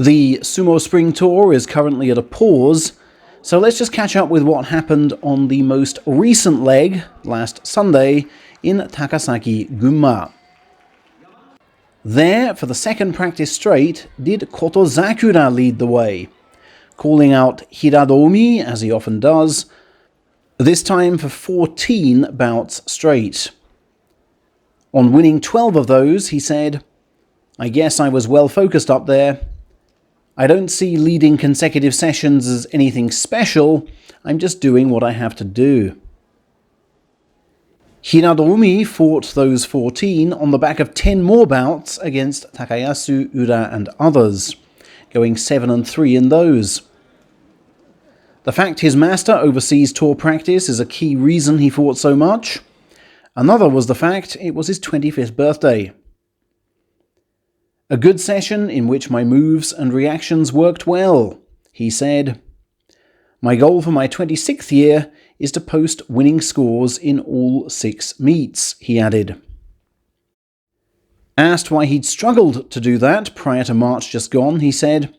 The Sumo Spring Tour is currently at a pause, so let's just catch up with what happened on the most recent leg, last Sunday, in Takasaki, Gunma. There, for the second practice straight, did Kotozakura lead the way, calling out Hiradoumi, as he often does, this time for 14 bouts straight. On winning 12 of those, he said, "I guess I was well focused up there. I don't see leading consecutive sessions as anything special, I'm just doing what I have to do." Hiradoumi fought those 14 on the back of 10 more bouts against Takayasu, Ura and others, going 7-3 in those. The fact his master oversees tour practice is a key reason he fought so much. Another was the fact it was his 25th birthday. "A good session in which my moves and reactions worked well," he said. "My goal for my 26th year is to post winning scores in all 6 meets," he added. Asked why he'd struggled to do that prior to March just gone, he said,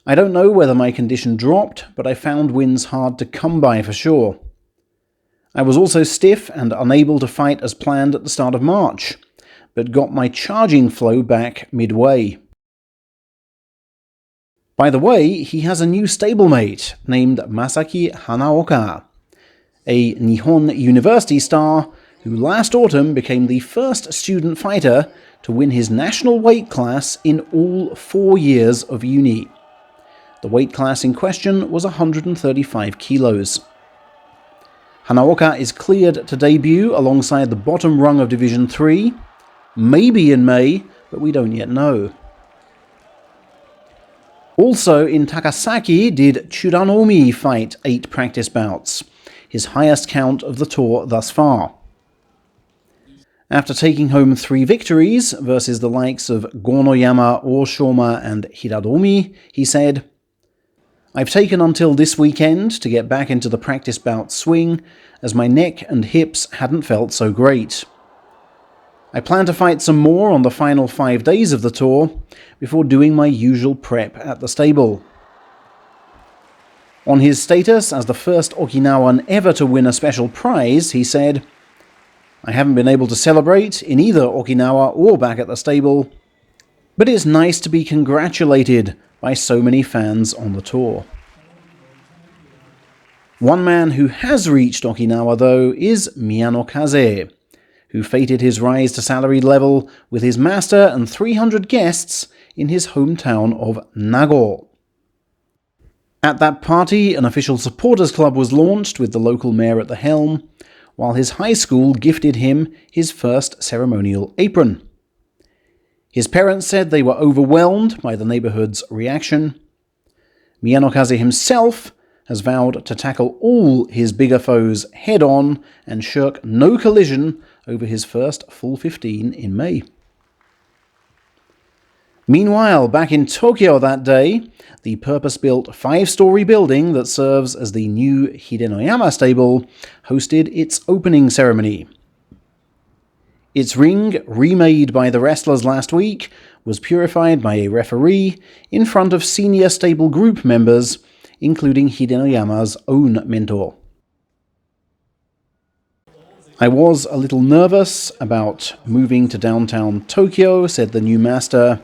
"I don't know whether my condition dropped, but I found wins hard to come by for sure. I was also stiff and unable to fight as planned at the start of March, but got my charging flow back midway." By the way, he has a new stablemate named Masaki Hanaoka, a Nihon University star who last autumn became the first student fighter to win his national weight class in all 4 years of uni. The weight class in question was 135 kilos. Hanaoka is cleared to debut alongside the bottom rung of Division 3, maybe in May, but we don't yet know. Also in Takasaki did Churanoumi fight 8 practice bouts, his highest count of the tour thus far. After taking home 3 victories versus the likes of Gonoyama, Oshoma and Hiradoumi, he said, "I've taken until this weekend to get back into the practice bout swing, as my neck and hips hadn't felt so great. I plan to fight some more on the final 5 days of the tour, before doing my usual prep at the stable." On his status as the first Okinawan ever to win a special prize, he said, "I haven't been able to celebrate in either Okinawa or back at the stable, but it's nice to be congratulated by so many fans on the tour." One man who has reached Okinawa, though, is Miyanokaze, who fated his rise to salaried level with his master and 300 guests in his hometown of Nago. At that party, an official supporters club was launched with the local mayor at the helm, while his high school gifted him his first ceremonial apron. His parents said they were overwhelmed by the neighborhood's reaction. Miyanokaze himself has vowed to tackle all his bigger foes head-on and shirk no collision over his first full 15 in May. Meanwhile, back in Tokyo that day, the purpose-built 5-story building that serves as the new Hidenoyama Stable hosted its opening ceremony. Its ring, remade by the wrestlers last week, was purified by a referee in front of senior stable group members, including Hidenoyama's own mentor. "I was a little nervous about moving to downtown Tokyo," said the new master,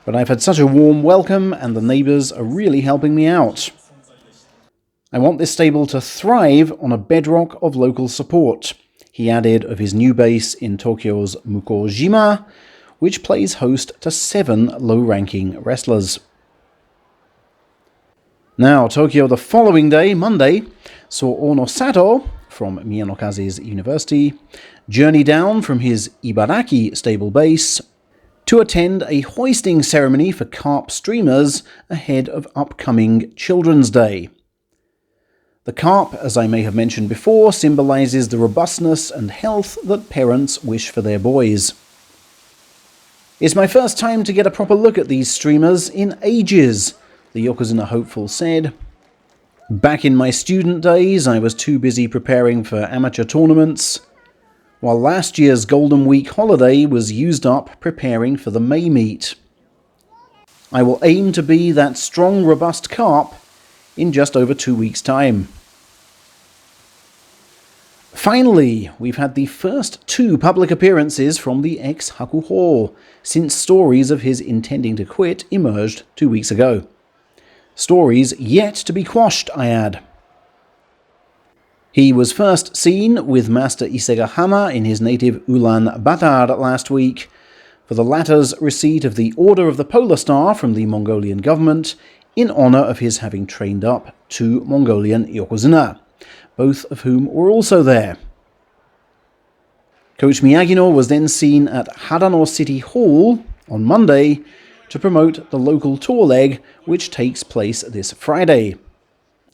"but I've had such a warm welcome and the neighbors are really helping me out. I want this stable to thrive on a bedrock of local support," he added of his new base in Tokyo's Mukojima, which plays host to 7 low-ranking wrestlers. Now, Tokyo the following day, Monday, saw Onosato, from Miyanokaze's university, journey down from his Ibaraki stable base to attend a hoisting ceremony for carp streamers ahead of upcoming Children's Day. The carp, as I may have mentioned before, symbolizes the robustness and health that parents wish for their boys. "It's my first time to get a proper look at these streamers in ages," the Yokozuna hopeful said. "Back in my student days, I was too busy preparing for amateur tournaments, while last year's Golden Week holiday was used up preparing for the May meet. I will aim to be that strong, robust carp in just over 2 weeks' time. Finally, we've had the first 2 public appearances from the ex-Hakuho since stories of his intending to quit emerged 2 weeks ago. Stories yet to be quashed, I add. He was first seen with Master Isegahama in his native Ulaanbaatar last week, for the latter's receipt of the Order of the Polar Star from the Mongolian government in honor of his having trained up 2 Mongolian yokozuna, both of whom were also there. Coach Miyagino was then seen at Hadano City Hall on Monday to promote the local tour leg, which takes place this Friday,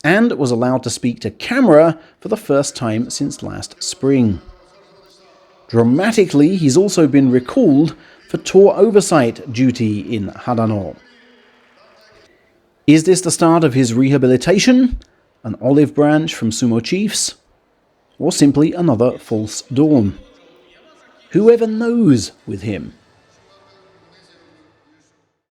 and was allowed to speak to camera for the first time since last spring. Dramatically, he's also been recalled for tour oversight duty in Hadano. Is this the start of his rehabilitation, an olive branch from Sumo chiefs, or simply another false dawn? Whoever knows with him.